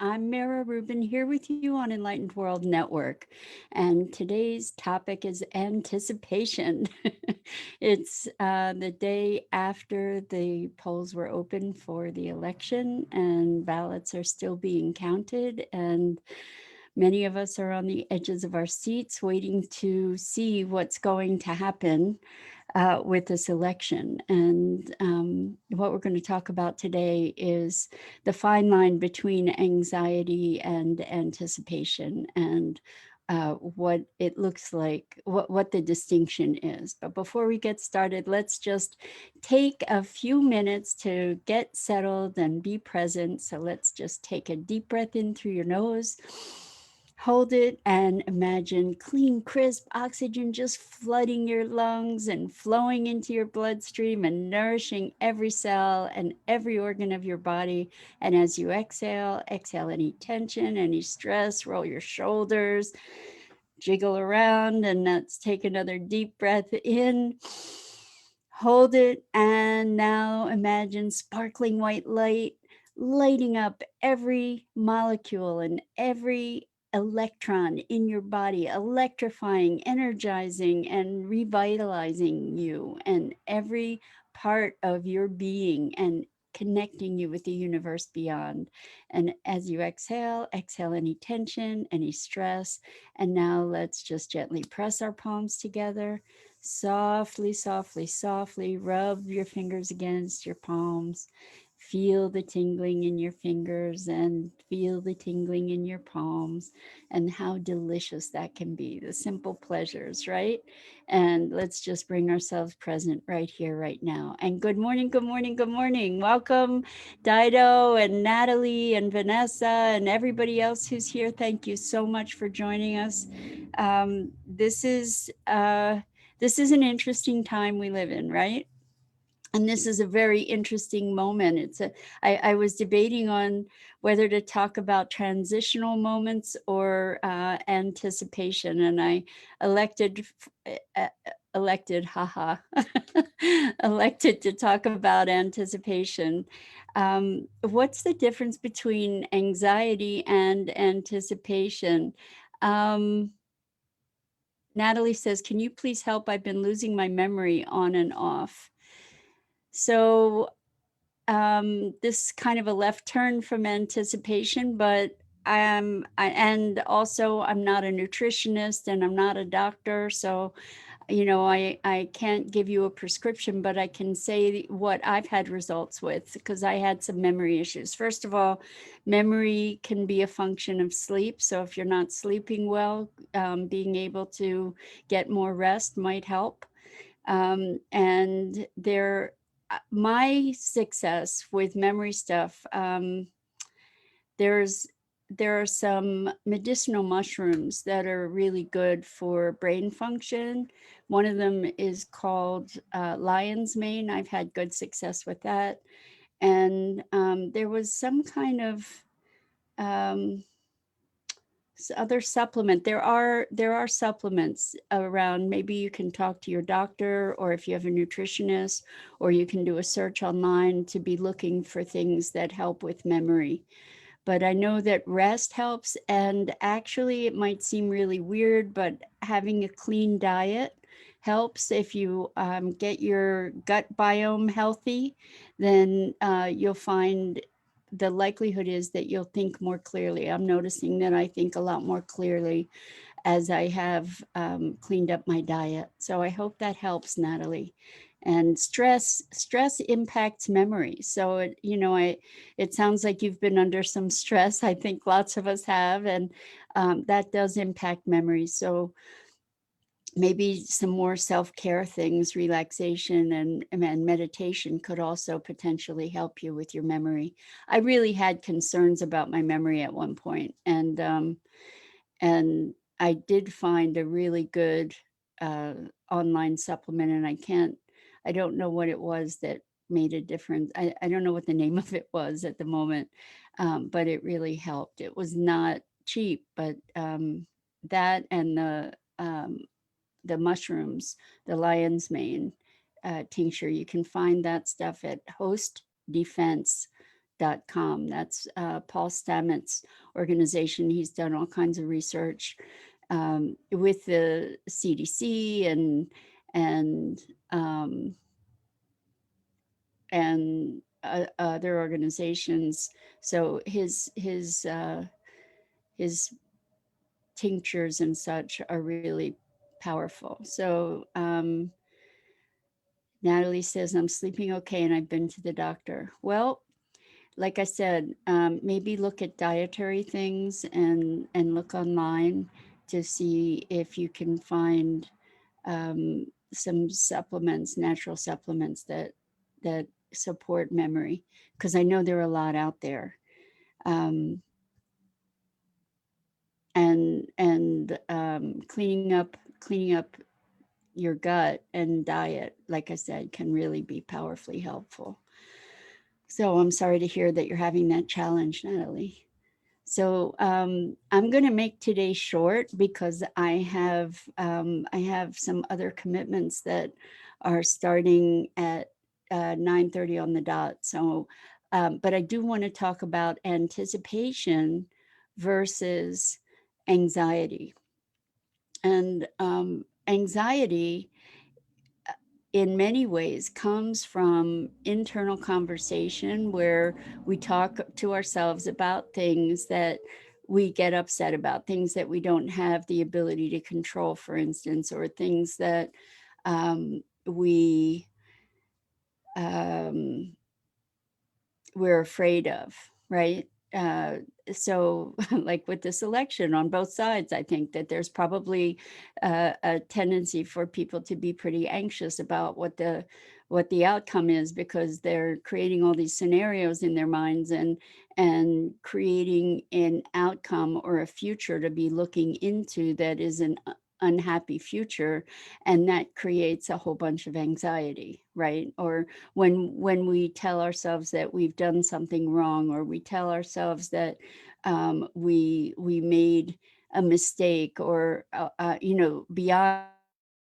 I'm Mira Rubin here with you on Enlightened World Network. And today's topic is anticipation. It's the day after the polls were open for the election, and ballots are still being counted. And many of us are on the edges of our seats waiting to see what's going to happen with this election. And what we're going to talk about today is the fine line between anxiety and anticipation, and what it looks like, what the distinction is. But before we get started, let's just take a few minutes to get settled and be present. So let's just take a deep breath in through your nose. Hold it and imagine clean, crisp oxygen just flooding your lungs and flowing into your bloodstream and nourishing every cell and every organ of your body. And as you exhale, exhale any tension, any stress, roll your shoulders, jiggle around, and let's take another deep breath in. Hold it, and now imagine sparkling white light lighting up every molecule and every electron in your body, electrifying, energizing, and revitalizing you and every part of your being, and connecting you with the universe beyond. And as you exhale, exhale any tension, any stress. And now let's just gently press our palms together. Softly, softly, softly rub your fingers against your palms. Feel the tingling in your fingers and feel the tingling in your palms, and how delicious that can be. The simple pleasures, right? And let's just bring ourselves present right here, right now. And good morning, good morning, good morning. Welcome, Dido and Natalie and Vanessa and everybody else who's here. Thank you so much for joining us. Um, this is uh, this is an interesting time we live in, right? And this is a very interesting moment. I was debating on whether to talk about transitional moments or anticipation, and I elected, uh, haha, elected to talk about anticipation. What's the difference between anxiety and anticipation? Um, Natalie says, can you please help? I've been losing my memory on and off. So this kind of a left turn from anticipation, but and also I'm not a nutritionist and I'm not a doctor. So, I can't give you a prescription, but I can say what I've had results with, because I had some memory issues. First of all, memory can be a function of sleep. So if you're not sleeping well, being able to get more rest might help. And my success with memory stuff, there's there are some medicinal mushrooms that are really good for brain function. One of them is called lion's mane. I've had good success with that. And there was some kind of um, other supplement. There are supplements around. Maybe you can talk to your doctor, or if you have a nutritionist, or you can do a search online to be looking for things that help with memory. But I know that rest helps, and actually it might seem really weird, but having a clean diet helps. If you get your gut biome healthy, then you'll find the likelihood is that you'll think more clearly. I'm noticing that I think a lot more clearly as I have cleaned up my diet. So I hope that helps, Natalie. And stress impacts memory. So it sounds like you've been under some stress. I think lots of us have, and that does impact memory. So maybe some more self-care things, relaxation and meditation could also potentially help you with your memory. I really had concerns about my memory at one point, and I did find a really good online supplement, and I don't know what it was that made a difference. I don't know what the name of it was at the moment, but it really helped. It was not cheap, but that and the mushrooms, the lion's mane tincture, you can find that stuff at hostdefense.com. That's Paul Stamets' organization. He's done all kinds of research with the CDC and um, other organizations. So his tinctures and such are really powerful. So Natalie says, I'm sleeping okay and I've been to the doctor. Well, like I said, maybe look at dietary things and look online to see if you can find some supplements, natural supplements that support memory, because I know there are a lot out there. Um, and cleaning up your gut and diet, like I said, can really be powerfully helpful. So I'm sorry to hear that you're having that challenge, Natalie. So I'm going to make today short because I have some other commitments that are starting at 9:30 on the dot. So, but I do want to talk about anticipation versus anxiety. And anxiety in many ways comes from internal conversation where we talk to ourselves about things that we get upset about, things that we don't have the ability to control, for instance, or things that we um, we're afraid of, right? So, like with this election on both sides, I think that there's probably a tendency for people to be pretty anxious about what the outcome is, because they're creating all these scenarios in their minds and creating an outcome or a future to be looking into that is an unhappy future, and that creates a whole bunch of anxiety, right? Or when we tell ourselves that we've done something wrong, or we tell ourselves that we made a mistake, or beyond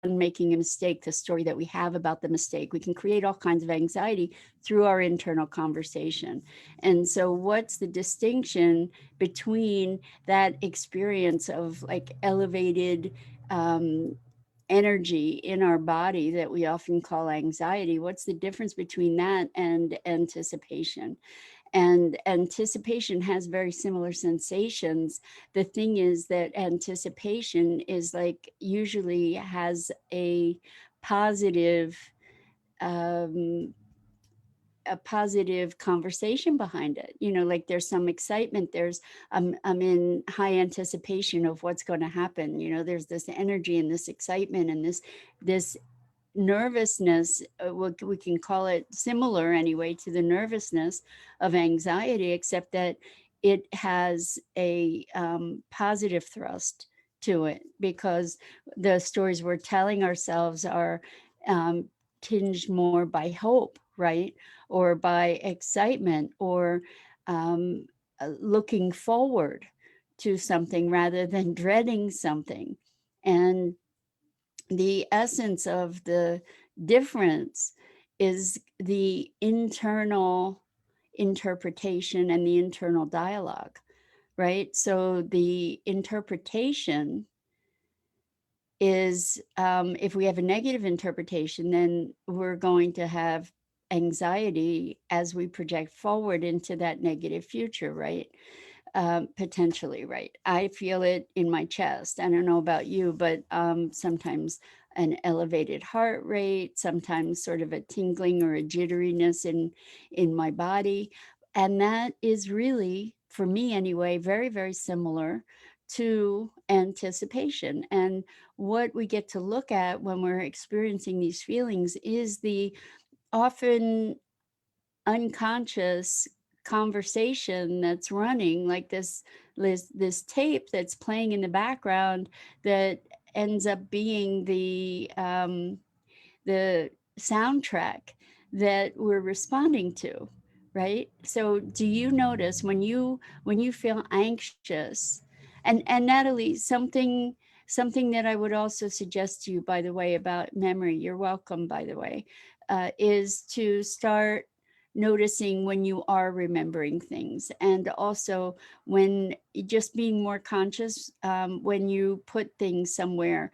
making a mistake, the story that we have about the mistake, we can create all kinds of anxiety through our internal conversation. And so what's the distinction between that experience of like elevated um, energy in our body that we often call anxiety? What's the difference between that and anticipation? And anticipation has very similar sensations. The thing is that anticipation is like usually has positive um, a positive conversation behind it. Like there's some excitement. I'm in high anticipation of what's going to happen. There's this energy and this excitement and this nervousness. We can call it similar anyway to the nervousness of anxiety, except that it has a positive thrust to it, because the stories we're telling ourselves are um, tinged more by hope, right? Or by excitement, or looking forward to something rather than dreading something. And the essence of the difference is the internal interpretation and the internal dialogue, right? So the interpretation is, if we have a negative interpretation, then we're going to have anxiety as we project forward into that negative future, right? Potentially, right? I feel it in my chest. I don't know about you, but sometimes an elevated heart rate, sometimes sort of a tingling or a jitteriness in my body. And that is really, for me anyway, very, very similar to anticipation. And what we get to look at when we're experiencing these feelings is the often unconscious conversation that's running, like this tape that's playing in the background, that ends up being the soundtrack that we're responding to, right? So do you notice when you feel anxious? And Natalie, something that I would also suggest to you, by the way, about memory, you're welcome, by the way, is to start noticing when you are remembering things, and also when just being more conscious when you put things somewhere.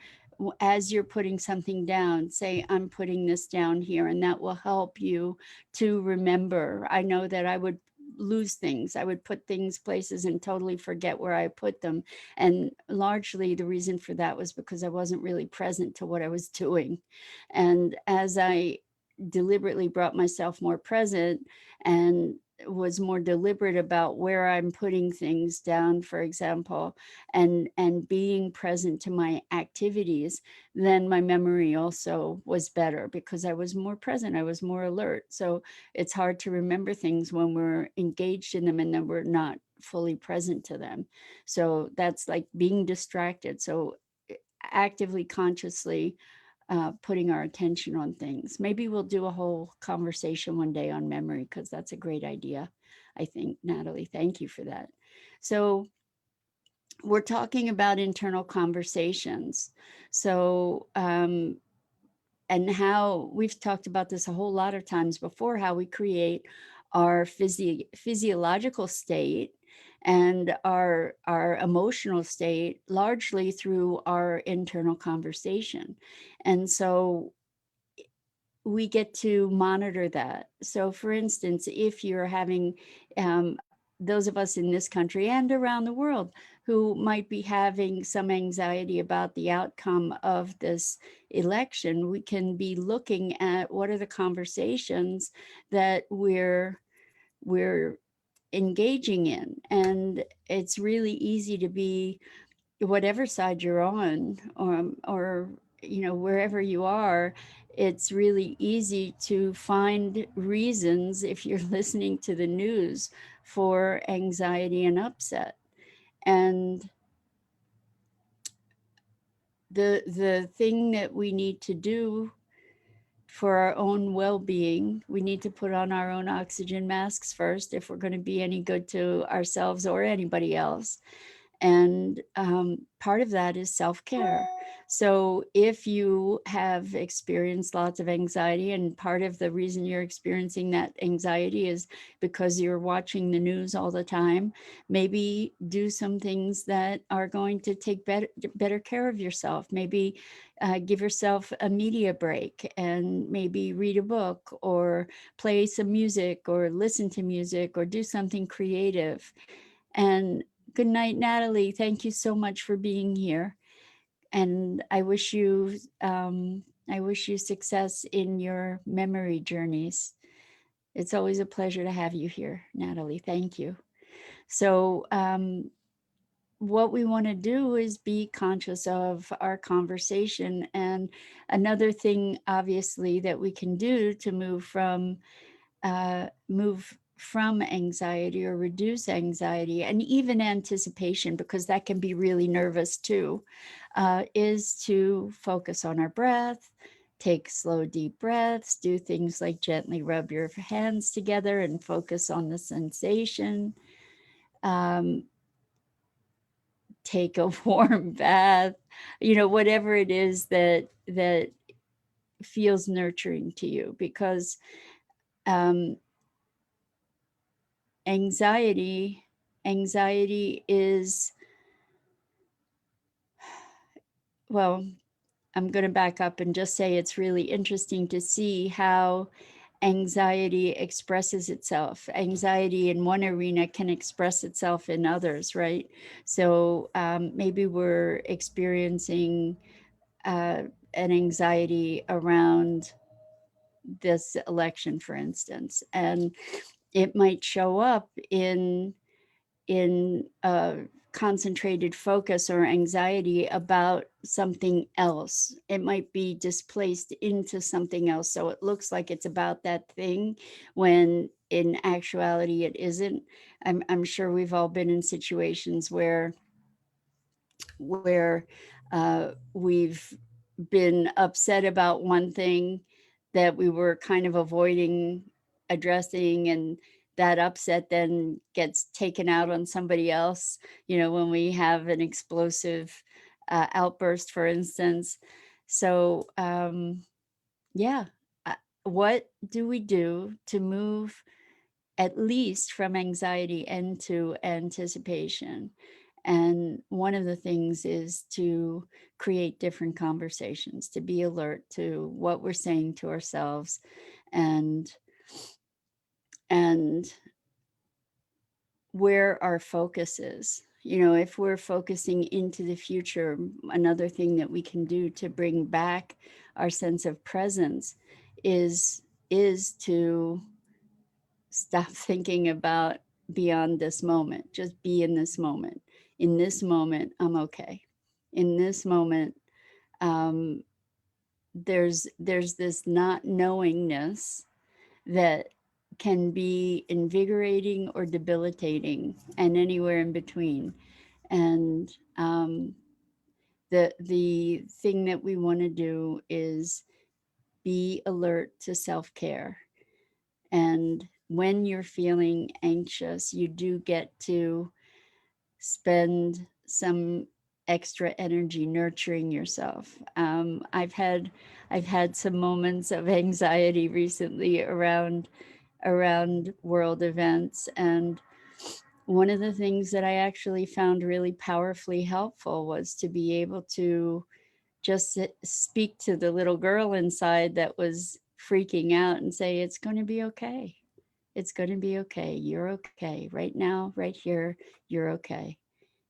As you're putting something down, say, I'm putting this down here, and that will help you to remember. I know that I would lose things. I would put things places and totally forget where I put them. And largely the reason for that was because I wasn't really present to what I was doing. And as I deliberately brought myself more present and was more deliberate about where I'm putting things down, for example, and being present to my activities, then my memory also was better because I was more present, I was more alert. So it's hard to remember things when we're engaged in them and then we're not fully present to them. So that's like being distracted. So actively, consciously putting our attention on things. Maybe we'll do a whole conversation one day on memory, because that's a great idea, I think, Natalie. Thank you for that. So we're talking about internal conversations. So, and how we've talked about this a whole lot of times before, how we create our physiological state and our emotional state largely through our internal conversation. And so we get to monitor that. So, for instance, if you're having those of us in this country and around the world who might be having some anxiety about the outcome of this election, we can be looking at what are the conversations that we're engaging in. And it's really easy to be, whatever side you're on, or wherever you are, it's really easy to find reasons, if you're listening to the news, for anxiety and upset. And the thing that we need to do for our own well-being, we need to put on our own oxygen masks first if we're going to be any good to ourselves or anybody else. And part of that is self-care. So if you have experienced lots of anxiety, and part of the reason you're experiencing that anxiety is because you're watching the news all the time, maybe do some things that are going to take better care of yourself. Maybe give yourself a media break and maybe read a book or play some music or listen to music or do something creative. And good night, Natalie. Thank you so much for being here. And I wish you success in your memory journeys. It's always a pleasure to have you here, Natalie. Thank you. So what we want to do is be conscious of our conversation. And another thing, obviously, that we can do to move from anxiety or reduce anxiety and even anticipation, because that can be really nervous too, is to focus on our breath, take slow, deep breaths, do things like gently rub your hands together and focus on the sensation. Take a warm bath, whatever it is that feels nurturing to you, because anxiety is, well, I'm going to back up and just say it's really interesting to see how anxiety expresses itself. Anxiety in one arena can express itself in others, right? So maybe we're experiencing an anxiety around this election, for instance, and it might show up in concentrated focus or anxiety about something else. It might be displaced into something else. So it looks like it's about that thing when in actuality it isn't. I'm sure we've all been in situations where we've been upset about one thing that we were kind of avoiding addressing, and that upset then gets taken out on somebody else, when we have an explosive outburst, for instance. So yeah, what do we do to move at least from anxiety into anticipation? And one of the things is to create different conversations, to be alert to what we're saying to ourselves, and and where our focus is. You know, if we're focusing into the future, another thing that we can do to bring back our sense of presence is to stop thinking about beyond this moment. Just be in this moment. In this moment, I'm okay. In this moment, um, there's this not knowingness that can be invigorating or debilitating, and anywhere in between. And the thing that we want to do is be alert to self-care. And when you're feeling anxious, you do get to spend some extra energy nurturing yourself. I've had some moments of anxiety recently around world events, and one of the things that I actually found really powerfully helpful was to be able to just speak to the little girl inside that was freaking out and say, it's going to be okay. It's going to be okay. You're okay. Right now, right here, you're okay.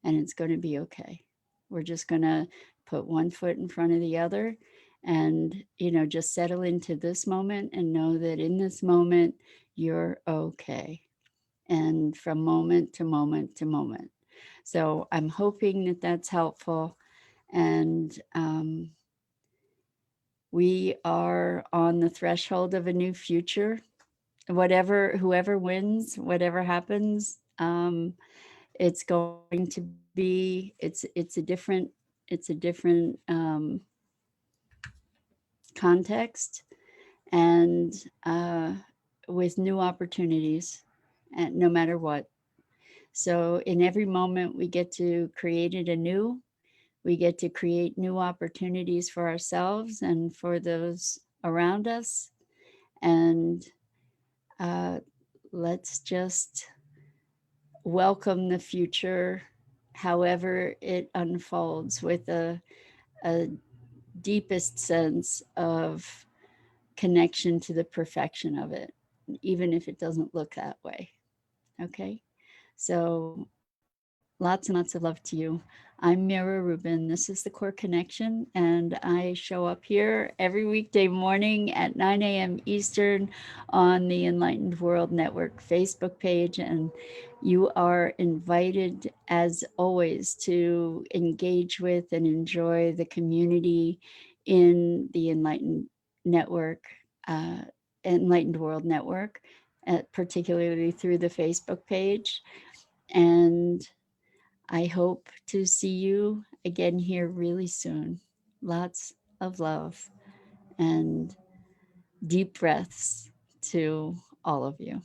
And it's going to be okay. We're just going to put one foot in front of the other and, just settle into this moment and know that in this moment, you're okay. And from moment to moment to moment. So I'm hoping that that's helpful. And we are on the threshold of a new future. Whoever wins, whatever happens, it's going to be, it's a different context, and with new opportunities, and no matter what. So in every moment, we get to create it anew. We get to create new opportunities for ourselves and for those around us. And uh, let's just welcome the future, however it unfolds, with a deepest sense of connection to the perfection of it, even if it doesn't look that way. Okay. So lots and lots of love to you. I'm Mira Rubin. This is the Core Connection, and I show up here every weekday morning at 9 a.m. Eastern on the Enlightened World Network Facebook page. And you are invited, as always, to engage with and enjoy the community in the Network, uh, Enlightened World Network, particularly through the Facebook page. And I hope to see you again here really soon. Lots of love and deep breaths to all of you.